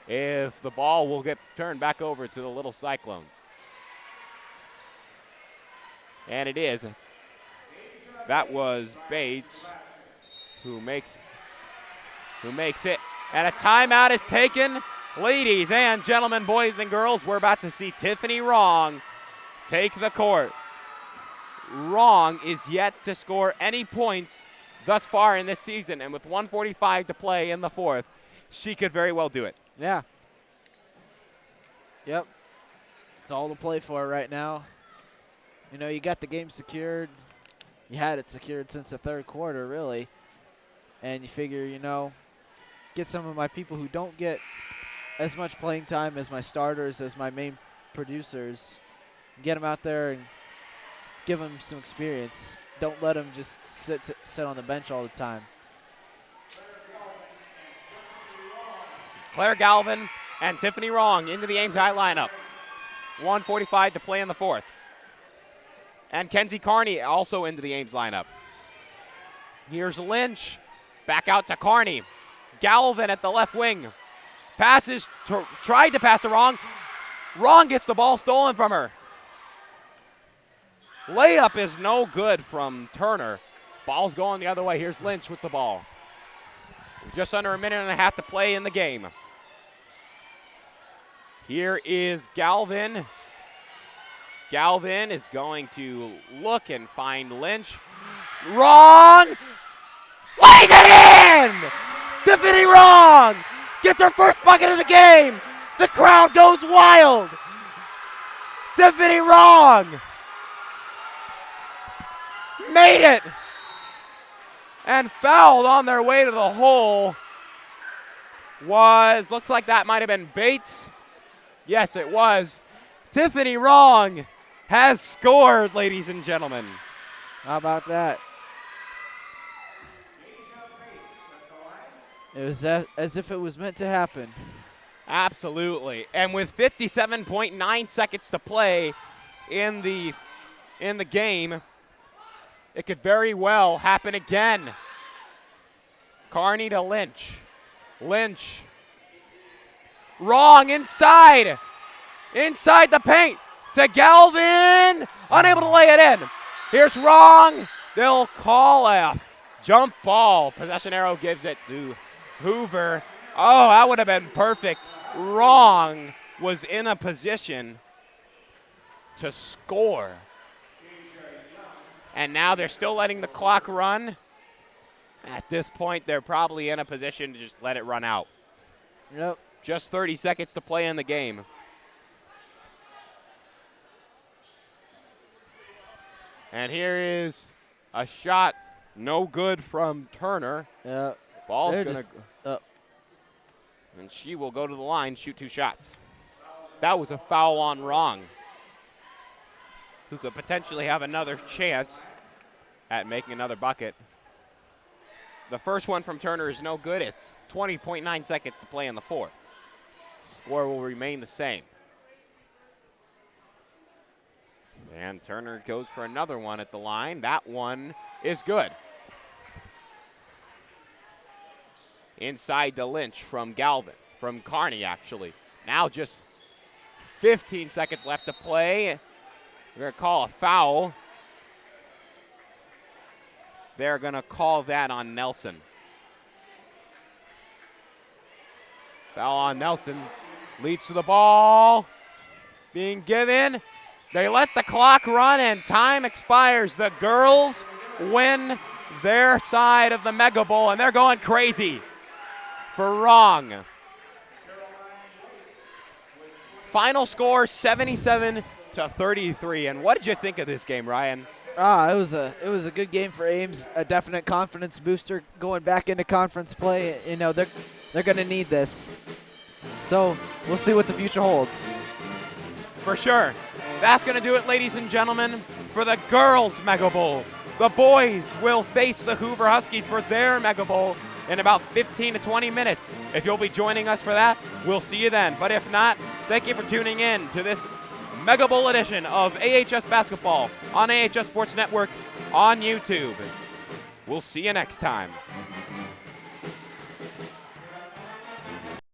If the ball will get turned back over to the Little Cyclones. And it is. That was Bates who makes it. And a timeout is taken. Ladies and gentlemen, boys and girls, we're about to see Tiffany Wrong take the court. Wrong is yet to score any points thus far in this season, and with 1:45 to play in the fourth, she could very well do it. Yeah. Yep. It's all to play for right now. You know, you got the game secured. You had it secured since the third quarter, really. And you figure, you know, get some of my people who don't get as much playing time as my starters, as my main producers, get them out there and give them some experience. Don't let them just sit on the bench all the time. Claire Galvin and Tiffany Wrong into the Ames High lineup. 1:45 to play in the fourth. And Kenzie Carney also into the Ames lineup. Here's Lynch. Back out to Carney. Galvin at the left wing. Passes, tried to pass to Wrong. Wrong gets the ball stolen from her. Layup is no good from Turner. Ball's going the other way. Here's Lynch with the ball. Just under a minute and a half to play in the game. Here is Galvin. Galvin is going to look and find Lynch. Wrong! Lays it in! Tiffany Wrong gets her first bucket of the game. The crowd goes wild. Tiffany Wrong made it and fouled on their way to the hole. Looks like that might have been Bates. Yes, it was. Tiffany Wrong has scored, ladies and gentlemen. How about that? It was as if it was meant to happen. Absolutely. And with 57.9 seconds to play in the game, it could very well happen again. Carney to Lynch. Lynch. Wrong inside. Inside the paint to Galvin. Unable to lay it in. Here's wrong. They'll call a jump ball. Possession arrow gives it to Hoover. Oh, that would have been perfect. Wrong was in a position to score. And now they're still letting the clock run. At this point, they're probably in a position to just let it run out. Yep. Just 30 seconds to play in the game. And here is a shot, no good from Turner. Yeah. Ball's going to, and she will go to the line, shoot 2 shots. That was a foul on Wrong, who could potentially have another chance at making another bucket. The first one from Turner is no good. It's 20.9 seconds to play in the fourth. Score will remain the same. And Turner goes for another one at the line. That one is good. Inside to Lynch from Galvin, from Carney actually. Now just 15 seconds left to play. We're going to call a foul. They're going to call that on Nelson. Foul on Nelson. Leads to the ball. Being given. They let the clock run and time expires. The girls win their side of the Mega Bowl and they're going crazy for Wrong. Final score 77-33. And what did you think of this game, Ryan? It was a good game for Ames. A definite confidence booster going back into conference play. You know they're going to need this. So we'll see what the future holds. For sure. That's going to do it, ladies and gentlemen, for the girls' Mega Bowl. The boys will face the Hoover Huskies for their Mega Bowl in about 15 to 20 minutes. If you'll be joining us for that, we'll see you then. But if not, thank you for tuning in to this Mega Bowl edition of AHS Basketball on AHS Sports Network on YouTube. We'll see you next time.